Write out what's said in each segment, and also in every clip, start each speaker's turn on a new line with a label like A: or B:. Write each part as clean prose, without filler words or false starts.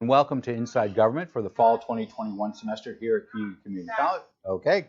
A: And welcome to Inside Government for the fall 2021 semester here at Cayuga Community College. Okay.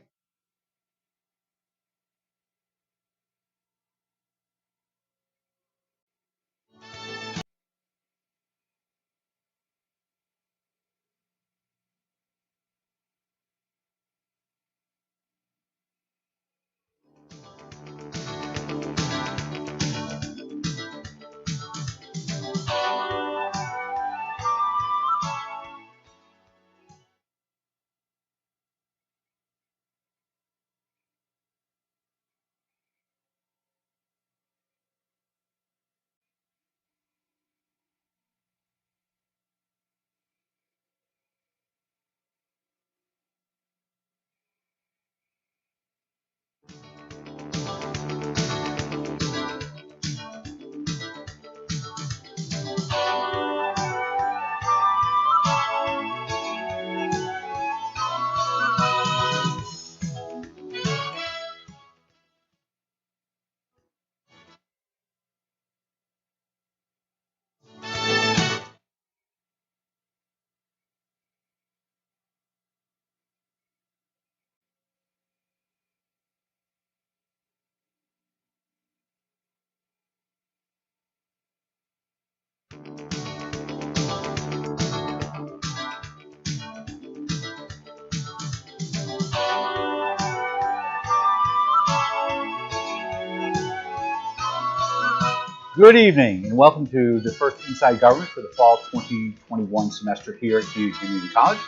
A: Good evening and welcome to the first Inside Government for the fall 2021 semester here at Cayuga Community College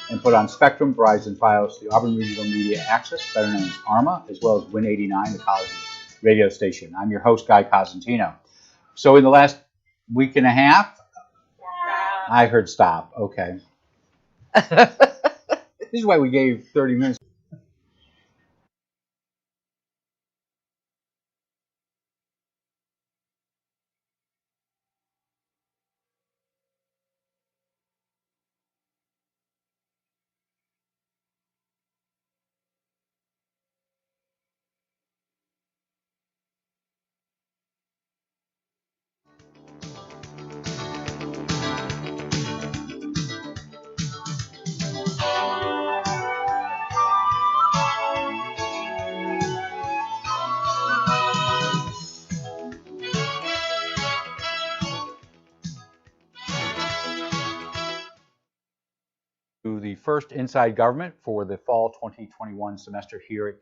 A: and put on Spectrum, Verizon, Fios, the Auburn Regional Media Access, better known as ARMA, as well as Win 89, the college's radio station. I'm your host, Guy Cosentino. So in the last week and a half, I heard stop. Okay. This is why we gave 30 minutes. To the first Inside Government for the fall 2021 semester here at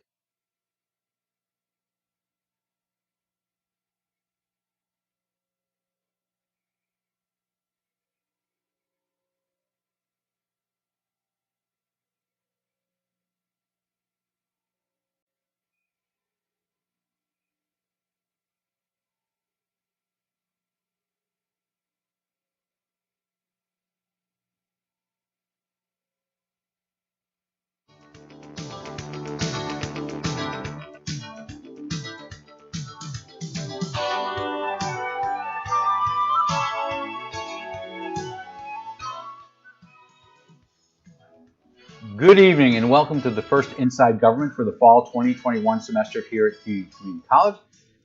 A: Good evening and welcome to the first Inside Government for the fall 2021 semester here at Cayuga Community College.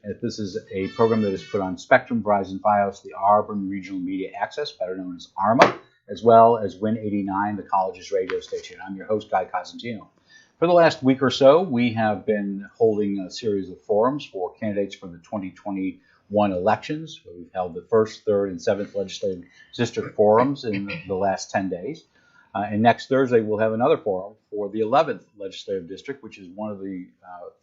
A: And this is a program that is put on Spectrum, Verizon, Fios, the Auburn Regional Media Access, better known as ARMA, as well as Win 89, the college's radio station. I'm your host, Guy Cosentino. For the last week or so, we have been holding a series of forums for candidates for the 2021 elections. We've held the first, third, and seventh legislative district forums in the last 10 days. And next Thursday, we'll have another forum for the 11th Legislative District, which is one of the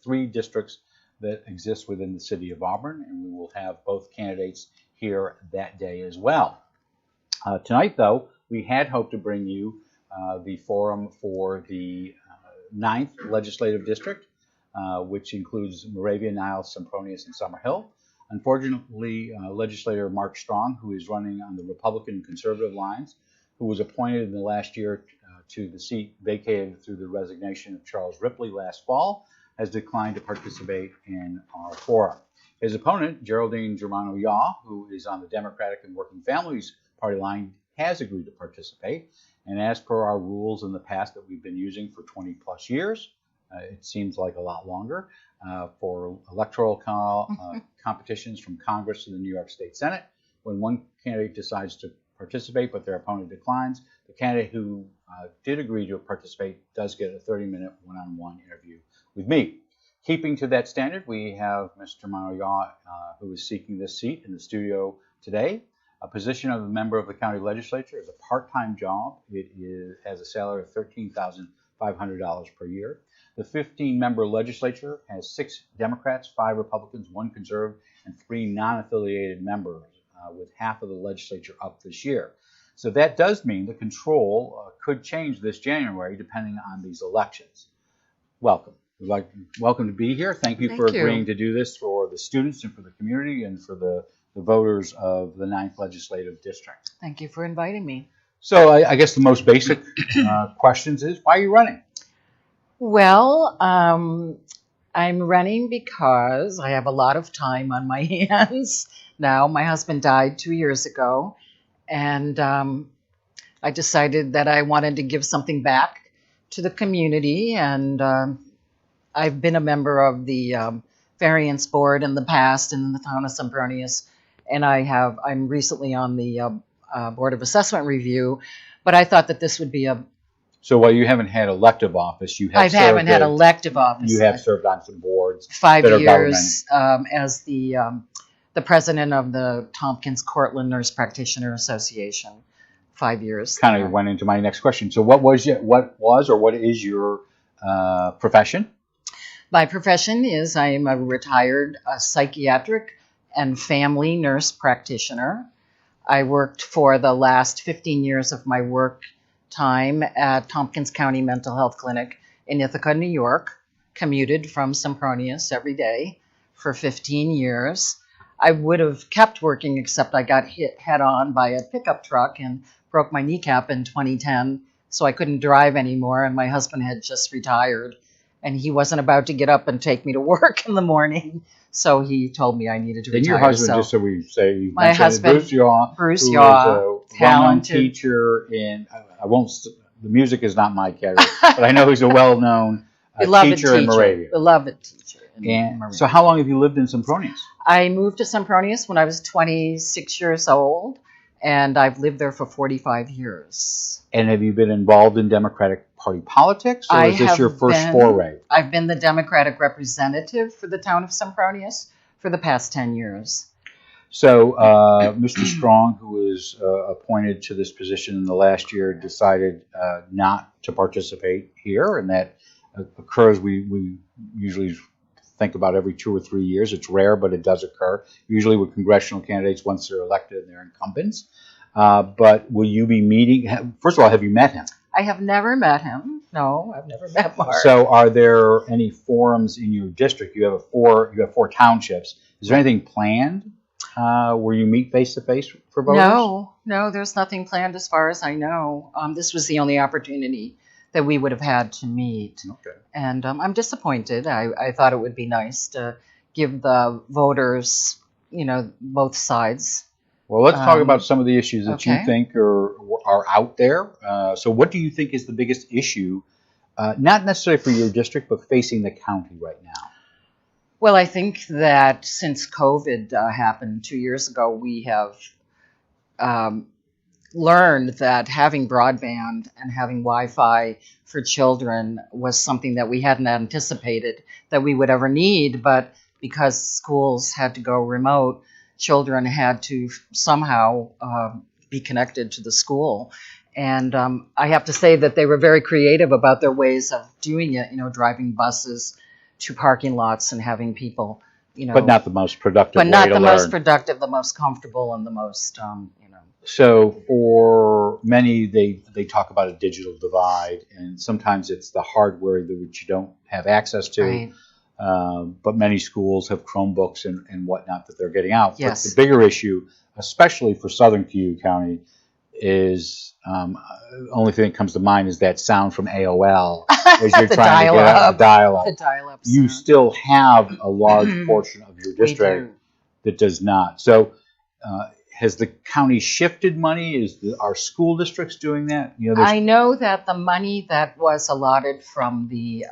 A: three districts that exist within the city of Auburn. And we will have both candidates here that day as well. Tonight, though, we had hoped to bring you the forum for the 9th Legislative District, which includes Moravia, Niles, Sempronius, and Summerhill. Unfortunately, legislator Mark Strong, who is running on the Republican conservative lines, who was appointed in the last year to the seat vacated through the resignation of Charles Ripley last fall, has declined to participate in our forum. His opponent, Geraldine GERMANO-YAW, who is on the Democratic and Working Families Party line, has agreed to participate. And as per our rules in the past that we've been using for 20 plus years, it seems like a lot longer, for electoral competitions from Congress to the New York State Senate, when one candidate decides to participate, but their opponent declines. The candidate who did agree to participate does get a 30-minute one-on-one interview with me. Keeping to that standard, we have Mr. GERMANO-YAW, who is seeking this seat in the studio today. A position of a member of the county legislature is a part-time job. It has a salary of $13,500 per year. The 15-member legislature has 6 Democrats, 5 Republicans, 1 conservative, and 3 non-affiliated members, with half of the legislature up this year. So that does mean the control could change this January depending on these elections. Welcome. Welcome to be here. Thank you for agreeing to do this for the students and for the community and for the voters of the 9th Legislative District.
B: Thank you for inviting me.
A: So I guess the most basic questions is, why are you running?
B: Well, I'm running because I have a lot of time on my hands now. My husband died 2 years ago, and I decided that I wanted to give something back to the community, and I've been a member of the Variance Board in the past in the town of Sempronius, and I'm recently on the Board of Assessment Review, but I thought that this would be a...
A: So while you haven't had elective office, you have
B: haven't had elective office.
A: You have served on some boards.
B: 5 years as the president of the Tompkins-Cortland Nurse Practitioner Association. 5 years.
A: Kind of went into my next question. So what is your profession?
B: My profession is I am a retired psychiatric and family nurse practitioner. I worked for the last 15 years of my work time at Tompkins County Mental Health Clinic in Ithaca, New York, commuted from Sempronius every day for 15 years. I would have kept working, except I got hit head-on by a pickup truck and broke my kneecap in 2010, so I couldn't drive anymore, and my husband had just retired, and he wasn't about to get up and take me to work in the morning, so he told me I needed to retire.
A: Then your husband, just so we say,
B: my husband,
A: Bruce
B: Yaw,
A: who is a well-known
B: talented
A: teacher in, the music is not my category, but I know he's a well-known teacher in Moravia.
B: Beloved teacher.
A: And so how long have you lived in Sempronius?
B: I moved to Sempronius when I was 26 years old, and I've lived there for 45 years.
A: And have you been involved in Democratic Party politics, or is this your first foray?
B: I've been the Democratic representative for the town of Sempronius for the past 10 years.
A: So Mr. Strong, who was appointed to this position in the last year, decided not to participate here, and that occurs, we usually think about every 2 or 3 years. It's rare, but it does occur, usually with congressional candidates once they're elected and they're incumbents. But will you be meeting, first of all, have you met him?
B: I have never met him. No, I've never met Mark.
A: So are there any forums in your district? You have 4 townships. Is there anything planned where you meet face-to-face for voters?
B: No, there's nothing planned as far as I know. This was the only opportunity that we would have had to meet.
A: Okay.
B: And I'm disappointed. I thought it would be nice to give the voters, both sides.
A: Well, let's talk about some of the issues that you think are out there. So what do you think is the biggest issue, not necessarily for your district, but facing the county right now?
B: Well, I think that since COVID happened 2 years ago, we have learned that having broadband and having Wi-Fi for children was something that we hadn't anticipated that we would ever need, but because schools had to go remote, children had to somehow be connected to the school. And I have to say that they were very creative about their ways of doing it, driving buses to parking lots and having people,
A: But not the most productive way to learn.
B: But not the most productive, the most comfortable, and the most,
A: So for many, they talk about a digital divide, and sometimes it's the hardware that which you don't have access to.
B: Right.
A: But many schools have Chromebooks and whatnot that they're getting out.
B: Yes.
A: But the bigger issue, especially for southern Cayuga County, is the only thing that comes to mind is that sound from AOL as you're trying to get out the dial-up.
B: The dial-up.
A: You still have a large portion of your district that does not. So has the county shifted money? Are school districts doing that?
B: I know that the money that was allotted from the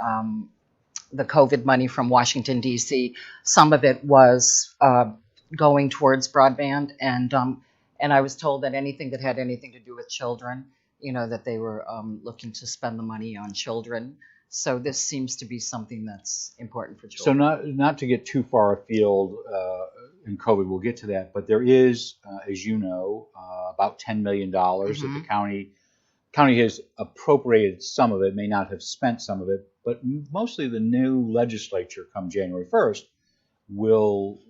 B: COVID money from Washington, D.C., some of it was going towards broadband, And I was told that anything that had anything to do with children, that they were looking to spend the money on children. So this seems to be something that's important for
A: So
B: children.
A: not to get too far afield in COVID, we'll get to that, but there is, as you know, about $10 million that the county has appropriated some of it, may not have spent some of it, but mostly the new legislature come January 1st will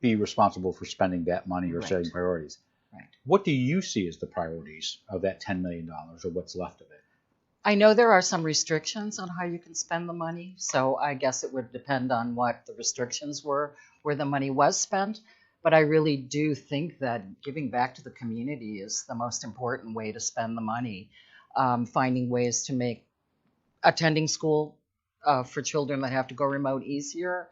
A: be responsible for spending that money or setting priorities.
B: Right.
A: What do you see as the priorities of that $10 million or what's left of it?
B: I know there are some restrictions on how you can spend the money, so I guess it would depend on what the restrictions were, where the money was spent. But I really do think that giving back to the community is the most important way to spend the money. Finding ways to make attending school for children that have to go remote easier.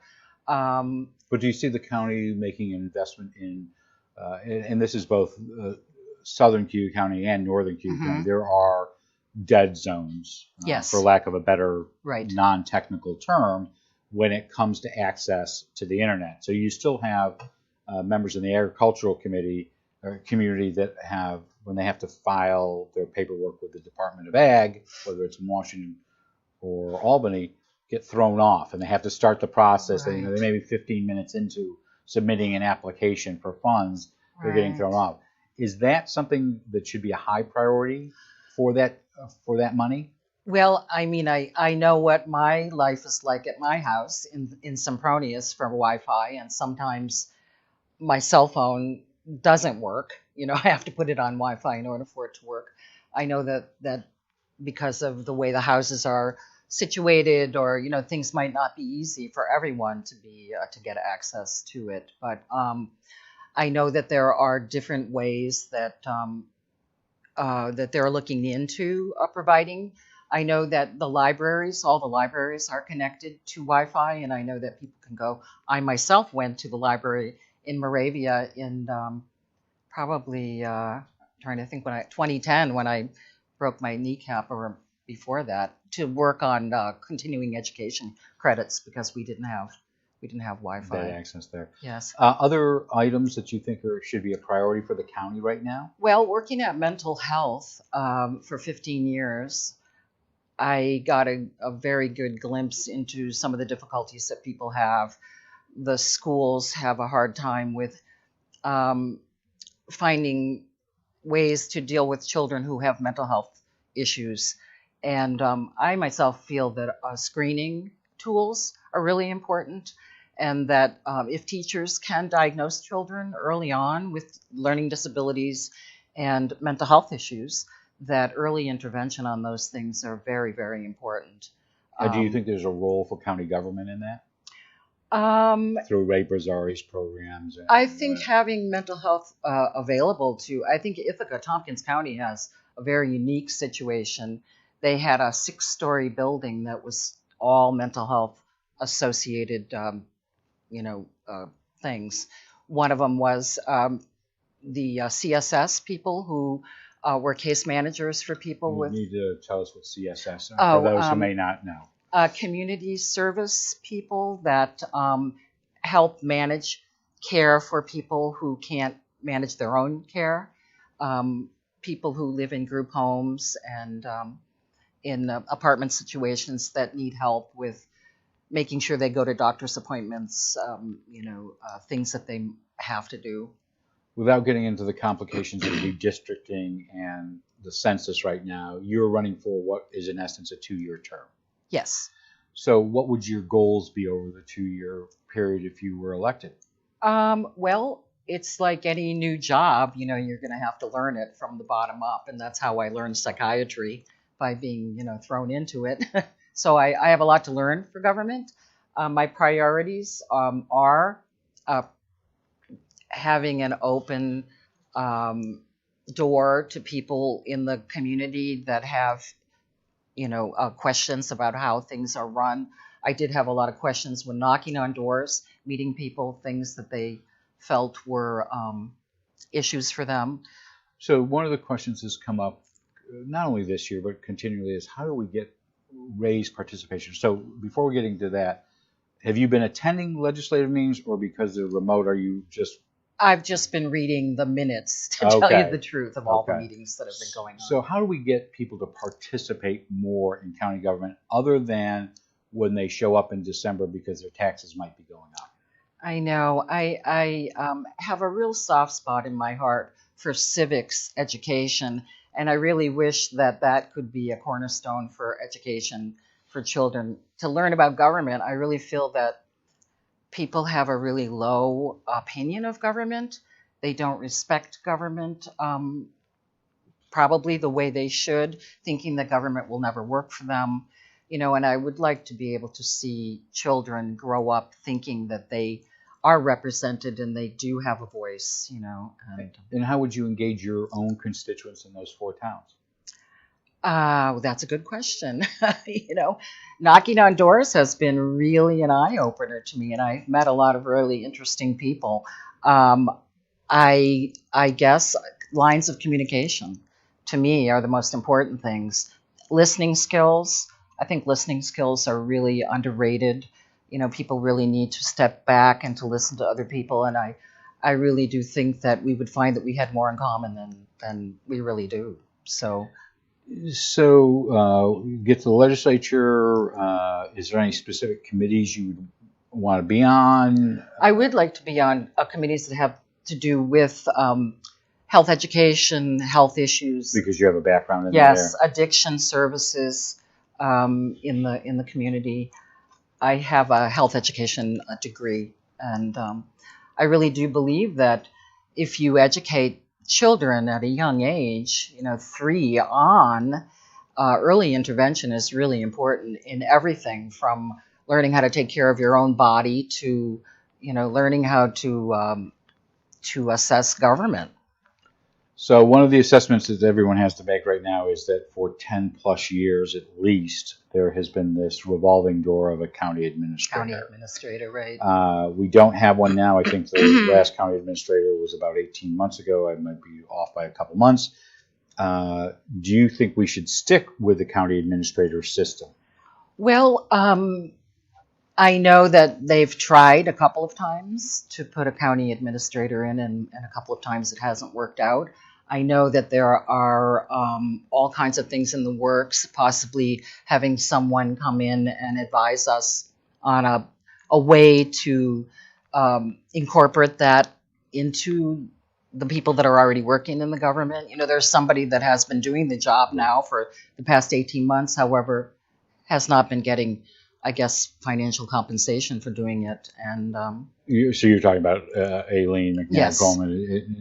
A: But do you see the county making an investment in, and this is both southern Cayuga County and northern Cayuga County, there are dead zones,
B: Yes.
A: for lack of a better
B: Right.
A: non-technical term, when it comes to access to the internet. So you still have members in the agricultural committee or community that have, when they have to file their paperwork with the Department of Ag, whether it's in Washington or Albany, get thrown off, and they have to start the process.
B: Right.
A: They may be 15 minutes into submitting an application for funds, they're getting
B: Right.
A: thrown off. Is that something that should be a high priority for that money?
B: Well, I mean, I know what my life is like at my house in Sempronius for Wi-Fi, and sometimes my cell phone doesn't work. I have to put it on Wi-Fi in order for it to work. I know that because of the way the houses are situated, or things might not be easy for everyone to get access to it. But I know that there are different ways that they're looking into providing. I know that all the libraries are connected to Wi-Fi, and I know that people can go. I myself went to the library in Moravia in probably trying to think 2010, when I broke my kneecap, or before that, to work on continuing education credits, because we didn't have Wi-Fi.
A: That access there.
B: Yes.
A: Other items that you think should be a priority for the county right now?
B: Well, working at mental health for 15 years, I got a very good glimpse into some of the difficulties that people have. The schools have a hard time with finding ways to deal with children who have mental health issues. And I myself feel that screening tools are really important, and that if teachers can diagnose children early on with learning disabilities and mental health issues, that early intervention on those things are very, very important.
A: Do you think there's a role for county government in that? Through Ray Brazzari's programs?
B: I think having mental health available I think Ithaca, Tompkins County has a very unique situation. They had a 6-story building that was all mental health associated, things. One of them was the CSS people who were case managers for people with.
A: You need to tell us what CSS are, for those who may not know.
B: Community service people that help manage care for people who can't manage their own care, people who live in group homes and in apartment situations that need help with making sure they go to doctor's appointments, things that they have to do.
A: Without getting into the complications of redistricting and the census right now, you're running for what is in essence a 2-year term.
B: Yes.
A: So what would your goals be over the 2-year period if you were elected?
B: Well, it's like any new job, you're going to have to learn it from the bottom up. And that's how I learned psychiatry, by being, thrown into it. So I have a lot to learn for government. My priorities are having an open door to people in the community that have questions about how things are run. I did have a lot of questions when knocking on doors, meeting people, things that they felt were issues for them.
A: So one of the questions that's come up, not only this year, but continually, is how do we raise participation? So before we get into that, have you been attending legislative meetings, or because they're remote, are you just
B: I've just been reading the minutes to tell you the truth of all the meetings that have been going on.
A: So how do we get people to participate more in county government other than when they show up in December because their taxes might be going up?
B: I know. I have a real soft spot in my heart for civics education, and I really wish that that could be a cornerstone for education for children to learn about government. I really feel that people have a really low opinion of government. They don't respect government probably the way they should, thinking that government will never work for them. You know, and I would like to be able to see children grow up thinking that they are represented and they do have a voice, you know.
A: And how would you engage your own constituents in those 4 towns?
B: That's a good question. You know, knocking on doors has been really an eye-opener to me, and I've met a lot of really interesting people. I guess lines of communication, to me, are the most important things. Listening skills. I think listening skills are really underrated. You know, people really need to step back and to listen to other people, and I really do think that we would find that we had more in common than we really do. So
A: get to the legislature. Is there any specific committees you would want to be on?
B: I would like to be on committees that have to do with health education, health issues.
A: Because you have a background in
B: yes, there. Addiction services in the community. I have a health education degree, and I really do believe that if you educate children at a young age, you know, 3 on, early intervention is really important in everything from learning how to take care of your own body to, you know, learning how to assess government.
A: So one of the assessments that everyone has to make right now is that for 10 plus years at least, there has been this revolving door of a county administrator.
B: County administrator, right.
A: We don't have one now. I think the last county administrator was about 18 months ago. I might be off by a couple months. Do you think we should stick with the county administrator system?
B: Well, I know that they've tried a couple of times to put a county administrator in, and a couple of times it hasn't worked out. I know that there are all kinds of things in the works, possibly having someone come in and advise us on a way to incorporate that into the people that are already working in the government. You know, there's somebody that has been doing the job now for the past 18 months, however, has not been getting, I guess, financial compensation for doing it. And
A: so you're talking about Aileen McNair
B: yes.
A: Coleman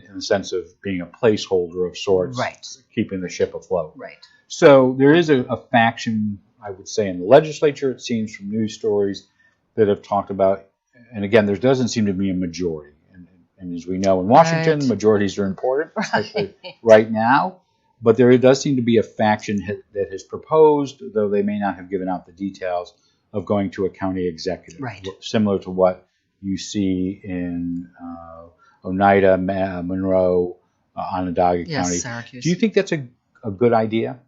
A: in the sense of being a placeholder of sorts,
B: right.
A: keeping the ship afloat.
B: Right.
A: So there is a faction, I would say, in the legislature, it seems from news stories that have talked about, and again, there doesn't seem to be a majority. And as we know in Washington,
B: right.
A: majorities are important, especially right now. But there does seem to be a faction that has proposed, though they may not have given out the details, of going to a county executive,
B: right.
A: similar to what you see in Oneida, Monroe, Onondaga
B: yes,
A: County.
B: Syracuse.
A: Do you think that's a good idea?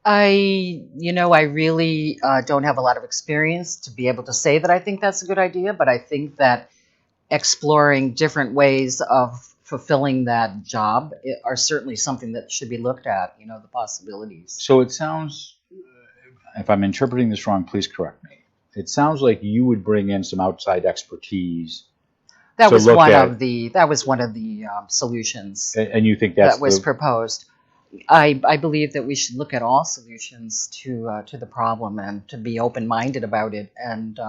B: I really don't have a lot of experience to be able to say that I think that's a good idea, but I think that exploring different ways of fulfilling that job are certainly something that should be looked at, you know, the possibilities.
A: So it sounds, if I'm interpreting this wrong, please correct me. It sounds like you would bring in some outside expertise.
B: That was one of the solutions.
A: And you think that
B: was proposed. I believe that we should look at all solutions to the problem and to be open-minded about it. And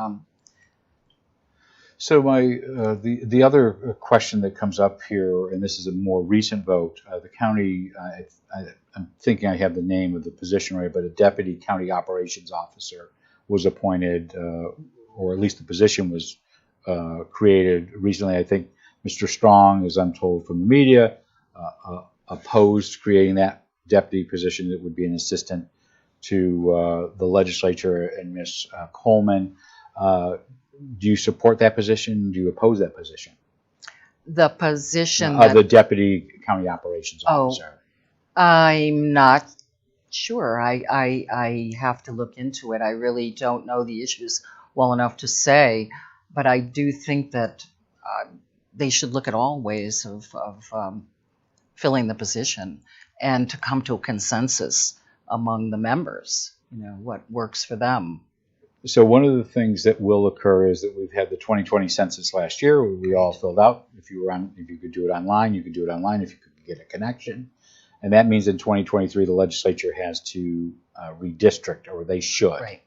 A: so the other question that comes up here, and this is a more recent vote, the county, I'm thinking I have the name of the position right, but a deputy county operations officer was appointed, or at least the position was created recently. I think Mr. Strong, as I'm told from the media, opposed creating that deputy position that would be an assistant to the legislature and Ms. Coleman. Do you support that position? Do you oppose that position?
B: The position
A: of the deputy county operations officer.
B: I'm not sure. I have to look into it. I really don't know the issues well enough to say, but I do think that they should look at all ways of filling the position and to come to a consensus among the members, what works for them.
A: So one of the things that will occur is that we've had the 2020 census last year where we all filled out. If you could do it online, you could do it online if you could get a connection. And that means in 2023, the legislature has to redistrict, or they should.
B: Right.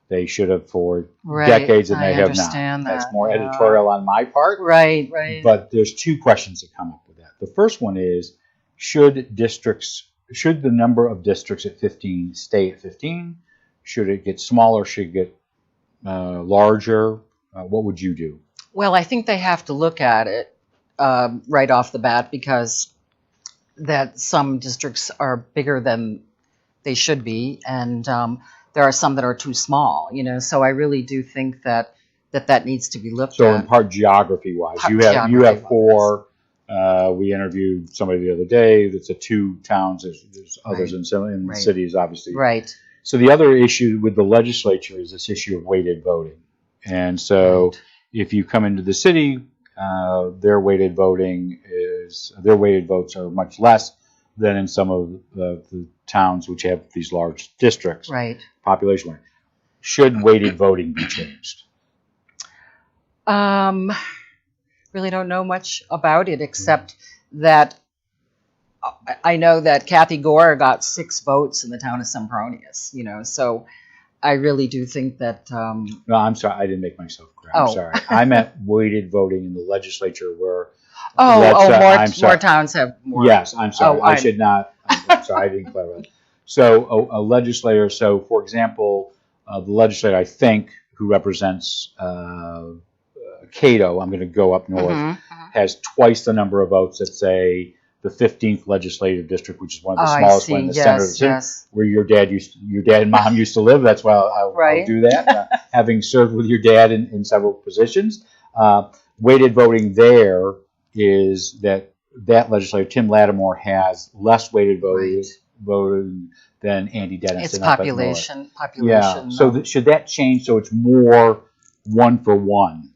A: They should have for decades, and they have not. That's more editorial on my part.
B: Right.
A: But there's two questions that come up with that. The first one is, should the number of districts at 15 stay at 15? Should it get smaller? Should it get larger? What would you do?
B: Well, I think they have to look at it right off the bat, because that some districts are bigger than they should be, and there are some that are too small. So I really do think that needs to be looked at.
A: So in part geography-wise, you have 4. We interviewed somebody the other day that's at 2 towns. There's others in the cities, obviously.
B: Right.
A: So the other issue with the legislature is this issue of weighted voting. And so if you come into the city, their weighted votes are much less than in some of the towns which have these large districts.
B: Right.
A: Population-wise. Should weighted voting be changed?
B: Really don't know much about it, except that I know that Kathy Gore got 6 votes in the town of Sempronius, so I really do think that...
A: No, I'm sorry, I didn't make myself clear. I'm sorry. I meant weighted voting in the legislature where...
B: more towns have more...
A: Yes, I'm sorry. I should not... I'm sorry, I didn't clarify that. So a legislator, for example, the legislator, I think, who represents Cato, I'm going to go up north, has twice the number of votes that, say, the 15th legislative district, which is one of the smallest ones in the center of the city, where your dad and mom used to live. That's why I'll do that, having served with your dad in several positions. Weighted voting there is that legislator, Tim Lattimore, has less weighted voting than Andy Dennison.
B: It's population.
A: Yeah. So should that change so it's more 1-for-1?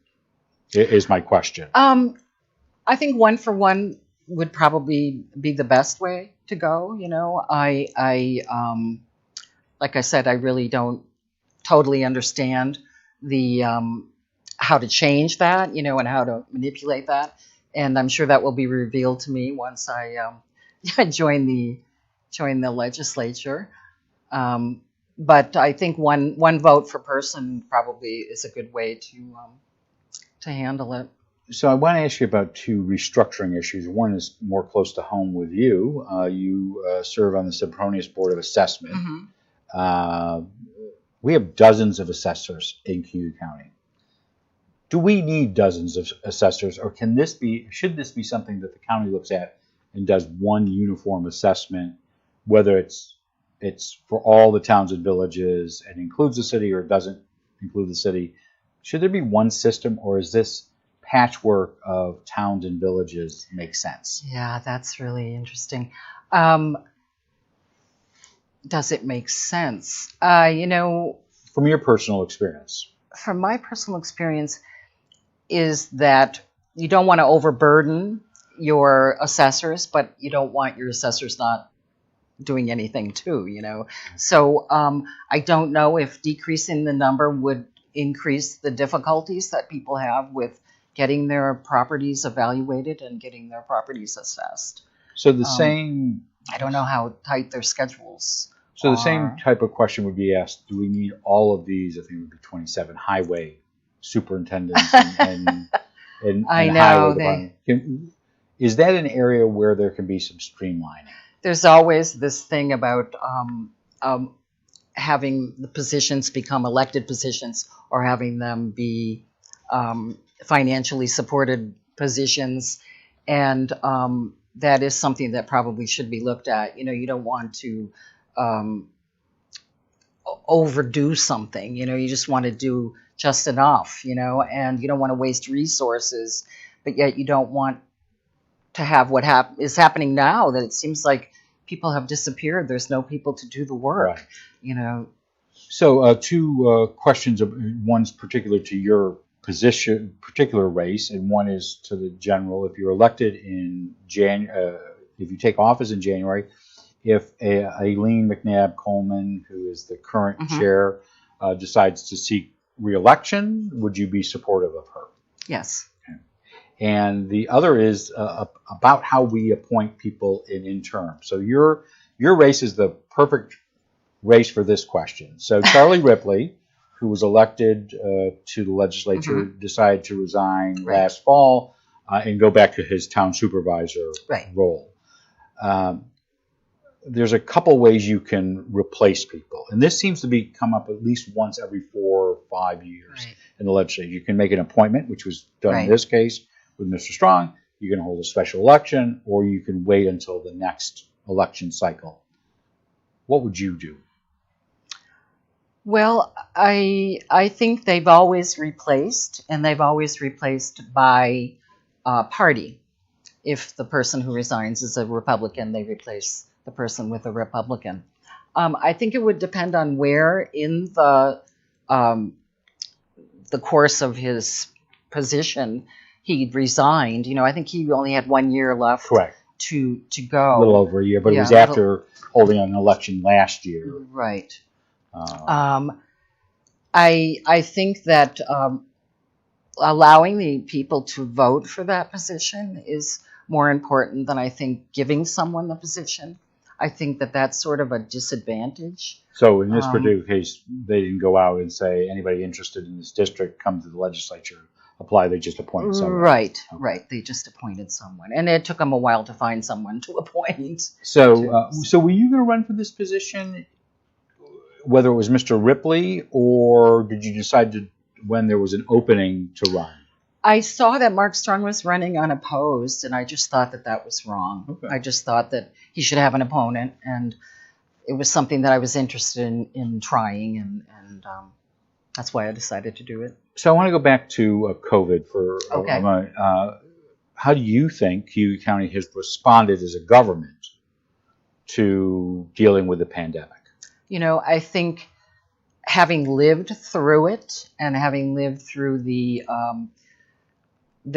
A: Is my question.
B: I think 1-for-1 would probably be the best way to go. I like I said, I really don't totally understand the how to change that, and how to manipulate that. And I'm sure that will be revealed to me once I join the legislature. But I think one vote per person probably is a good way to handle it.
A: So I want to ask you about 2 restructuring issues. One is more close to home with you. You serve on the Sempronius Board of Assessment. We have dozens of assessors in Cayuga County. Do we need dozens of assessors, or should this be something that the county looks at and does one uniform assessment, whether it's for all the towns and villages and includes the city or doesn't include the city? Should there be one system, or is this patchwork of towns and villages make sense?
B: Yeah, that's really interesting. Does it make sense?
A: From your personal experience.
B: From my personal experience is that you don't want to overburden your assessors, but you don't want your assessors not doing anything too, So I don't know if decreasing the number would increase the difficulties that people have with getting their properties evaluated and getting their properties assessed.
A: So the same...
B: I don't know how tight their schedules
A: So the same type of question would be asked, do we need all of these, I think it would be 27, highway superintendents and
B: I know,
A: highway department? Is that an area where there can be some streamlining?
B: There's always this thing about having the positions become elected positions or having them be financially supported positions, and that is something that probably should be looked at. You don't want to overdo something. You just want to do just enough. And you don't want to waste resources, but yet you don't want to have what is happening now, that it seems like people have disappeared. There's no people to do the work.
A: Right. So 2 questions. One's particular to your particular race, and one is to the general. If you're elected in if you take office in January, if Eileen McNabb Coleman, who is the current chair, decides to seek re-election, would you be supportive of her?
B: Yes.
A: Okay. And the other is about how we appoint people in interim. So your race is the perfect race for this question. So Charlie Ripley, who was elected to the legislature, decided to resign last fall and go back to his town supervisor role. There's a couple ways you can replace people, and this seems to come up at least once every 4 or 5 years in the legislature. You can make an appointment, which was done in this case with Mr. Strong. You can hold a special election, or you can wait until the next election cycle. What would you do?
B: Well, I think they've always replaced, and they've always replaced by party. If the person who resigns is a Republican, they replace the person with a Republican. I think it would depend on where in the course of his position he'd resigned. You know, I think he only had 1 year left to go.
A: A little over a year, but it was after holding an election last year.
B: Right. I think that allowing the people to vote for that position is more important than I think giving someone the position. I think that that's sort of a disadvantage.
A: So in this particular case, they didn't go out and say anybody interested in this district come to the legislature, apply. They just appointed someone.
B: Right. They just appointed someone, and it took them a while to find someone to appoint.
A: So, so were you going to run for this position, whether it was Mr. Ripley, or did you decide to when there was an opening to run?
B: I saw that Mark Strong was running unopposed, and I just thought that that was wrong. Okay. I just thought that he should have an opponent, and it was something that I was interested in trying, and that's why I decided to do it.
A: So I want to go back to COVID for a moment. How do you think Cayuga County has responded as a government to dealing with the pandemic?
B: You know, I think having lived through it and having lived through the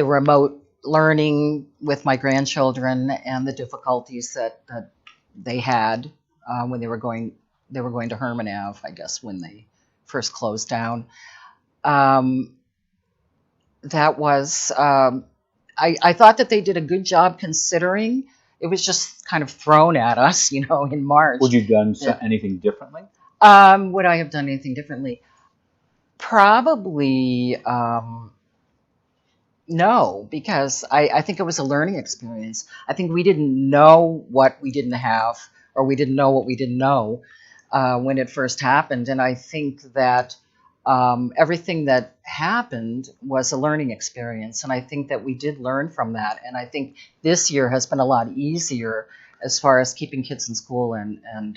B: remote learning with my grandchildren and the difficulties that they had when they were going to Herman Ave, I guess, when they first closed down. That was I thought that they did a good job considering. It was just kind of thrown at us, you know, in March.
A: Would you have done anything differently?
B: Would I have done anything differently? Probably no, because I think it was a learning experience. I think we didn't know what we didn't have, or we didn't know what we didn't know when it first happened. And I think that everything that happened was a learning experience. And I think that we did learn from that. And I think this year has been a lot easier as far as keeping kids in school and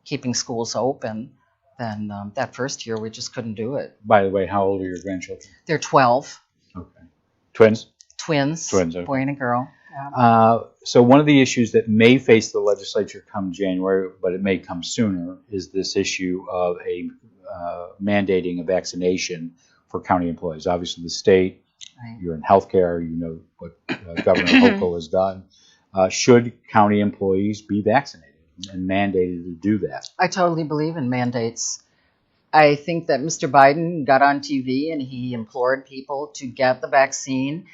B: keeping schools open than that first year. We just couldn't do it.
A: By the way, how old are your grandchildren?
B: They're 12.
A: Okay. Twins?
B: Twins, okay. Boy and a girl.
A: Yeah. So one of the issues that may face the legislature come January, but it may come sooner, is this issue of mandating a vaccination for county employees. Obviously, the state, you're in healthcare, you know what Governor Hochul has done. Should county employees be vaccinated and mandated to do that?
B: I totally believe in mandates. I think that Mr. Biden got on TV and he implored people to get the vaccine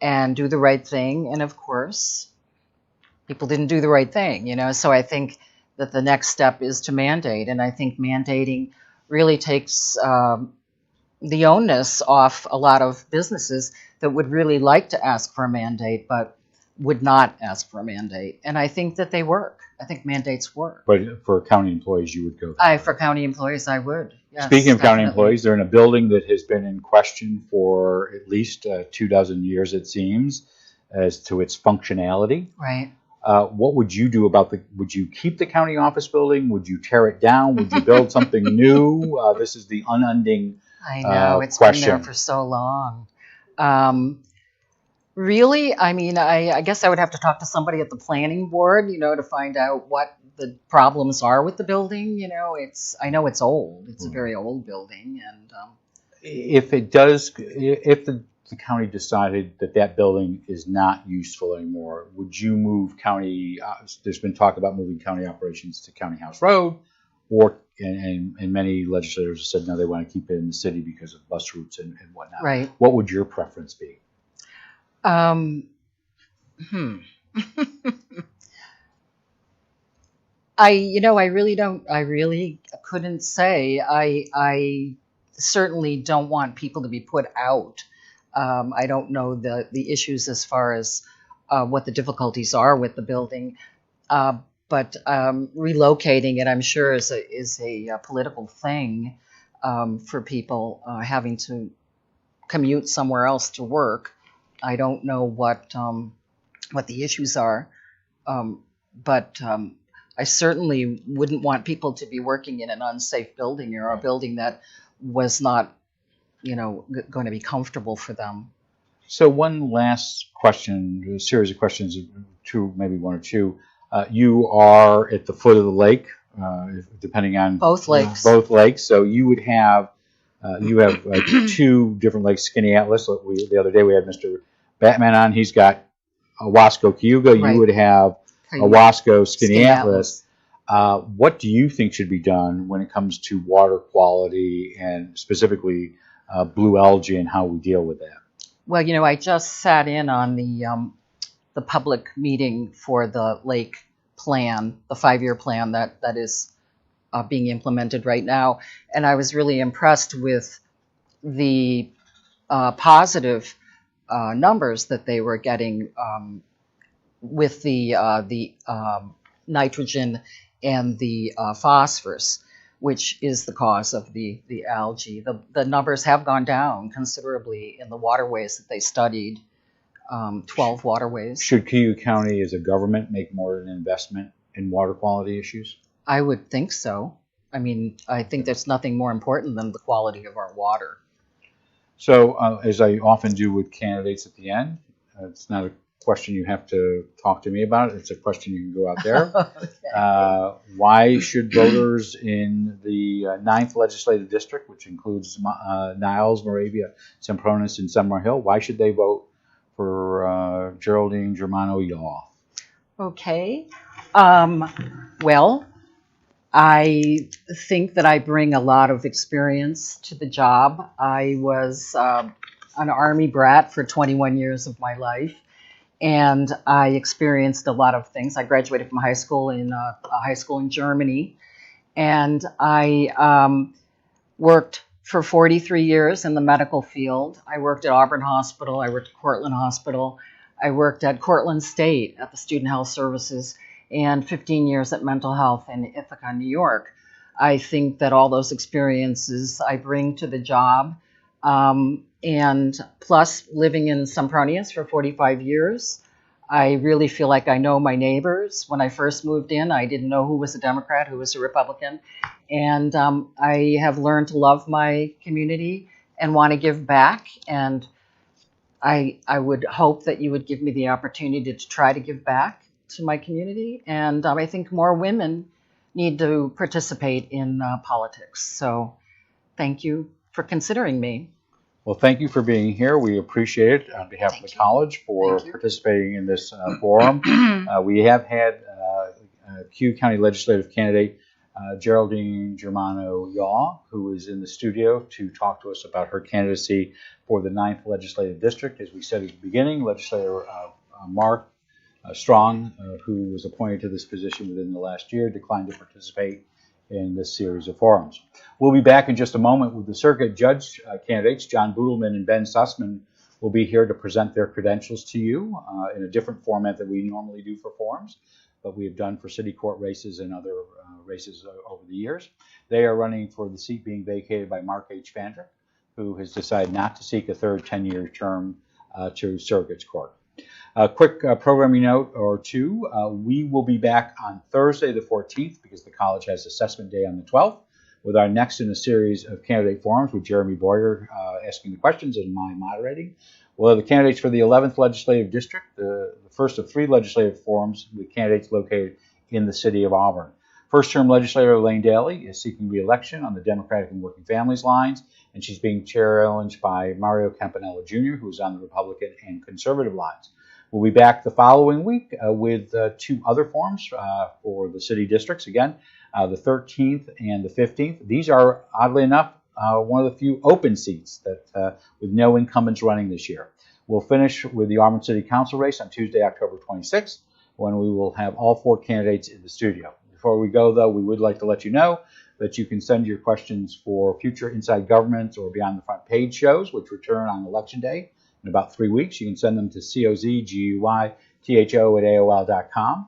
B: and do the right thing. And of course, people didn't do the right thing, you know. So I think that the next step is to mandate. And I think mandating really takes the onus off a lot of businesses that would really like to ask for a mandate, but would not ask for a mandate. And I think that they work. I think mandates work.
A: But for county employees, you would go?
B: For county employees, I would. Yes,
A: speaking of county employees, they're in a building that has been in question for at least 24 years, it seems, as to its functionality.
B: Right.
A: What would you do about would you keep the county office building? Would you tear it down? Would you build something new? This is the unending
B: I know, it's
A: question.
B: Been there for so long. Really, I mean, I guess I would have to talk to somebody at the planning board, you know, to find out what the problems are with the building. You know, I know it's old. It's a very old building,
A: if it does, if the county decided that that building is not useful anymore, would you move county? There's been talk about moving county operations to County House Road, or and many legislators have said no, they want to keep it in the city because of bus routes and whatnot.
B: Right.
A: What would your preference be?
B: I really couldn't say. I certainly don't want people to be put out. I don't know the issues as far as what the difficulties are with the building, but relocating it, I'm sure, is a political thing for people having to commute somewhere else to work. I don't know what the issues are, but I certainly wouldn't want people to be working in an unsafe building or a building that was not, going to be comfortable for them.
A: So one last question, a series of questions, two, maybe one or two. You are at the foot of the lake, depending on
B: both lakes.
A: Both lakes. So you would have two different lakes. Skinny Atlas. The other day we had Mr. Batman on. He's got Owasco Cayuga.
B: Right.
A: You would have Owasco Skinny Atlas. What do you think should be done when it comes to water quality and specifically blue algae and how we deal with that?
B: Well, I just sat in on the public meeting for the lake plan, the 5-year plan that is being implemented right now, and I was really impressed with the positive numbers that they were getting with the nitrogen and the phosphorus, which is the cause of the algae. The numbers have gone down considerably in the waterways that they studied, 12 waterways.
A: Should Cayuga County as a government make more of an investment in water quality issues?
B: I would think so. I mean, I think there's nothing more important than the quality of our water.
A: So, as I often do with candidates at the end, it's not a question you have to talk to me about. It's a question you can go out there. Okay. Why should voters in the 9th Legislative District, which includes Niles, Moravia, Sempronis, and Summerhill, why should they vote for Geraldine Germano-YAW?
B: Okay. Well, I think that I bring a lot of experience to the job. I was an Army brat for 21 years of my life, and I experienced a lot of things. I graduated from high school in Germany, and I worked for 43 years in the medical field. I worked at Auburn Hospital. I worked at Cortland Hospital. I worked at Cortland State at the Student Health Services, and 15 years at Mental Health in Ithaca, New York. I think that all those experiences I bring to the job, and plus living in Sempronius for 45 years, I really feel like I know my neighbors. When I first moved in, I didn't know who was a Democrat, who was a Republican, and I have learned to love my community and want to give back, and I would hope that you would give me the opportunity to try to give back to my community, and I think more women need to participate in politics. So thank you for considering me.
A: Well, thank you for being here. We appreciate it on behalf of the college for participating in this forum. We have had Cayuga County Legislative candidate Geraldine Germano-YAW, who is in the studio to talk to us about her candidacy for the 9th Legislative District. As we said at the beginning, Legislator Mark Strong, who was appointed to this position within the last year, declined to participate in this series of forums. We'll be back in just a moment with the circuit judge candidates. John Boodleman and Ben Sussman will be here to present their credentials to you in a different format than we normally do for forums, but we have done for city court races and other races over the years. They are running for the seat being vacated by Mark H. Fandrick, who has decided not to seek a third 10-year term to circuits court. A quick programming note or two. We will be back on Thursday the 14th because the college has assessment day on the 12th with our next in a series of candidate forums with Jeremy Boyer asking the questions and my moderating. We'll have the candidates for the 11th Legislative District, the first of 3 legislative forums with candidates located in the city of Auburn. First-term legislator Elaine Daly is seeking re-election on the Democratic and Working Families lines, and she's being challenged by Mario Campanella Jr., who's on the Republican and Conservative lines. We'll be back the following week with 2 other forums for the city districts. Again, the 13th and the 15th. These are, oddly enough, one of the few open seats that with no incumbents running this year. We'll finish with the Auburn City Council race on Tuesday, October 26th, when we will have all 4 candidates in the studio. Before we go, though, we would like to let you know that you can send your questions for future Inside Government or Beyond the Front Page shows, which return on Election Day in about 3 weeks. You can send them to cozguytho@aol.com.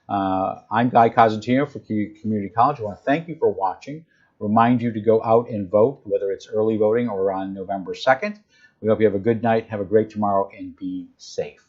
A: I'm Guy Cosentino for Community College. I want to thank you for watching. Remind you to go out and vote, whether it's early voting or on November 2nd. We hope you have a good night, have a great tomorrow, and be safe.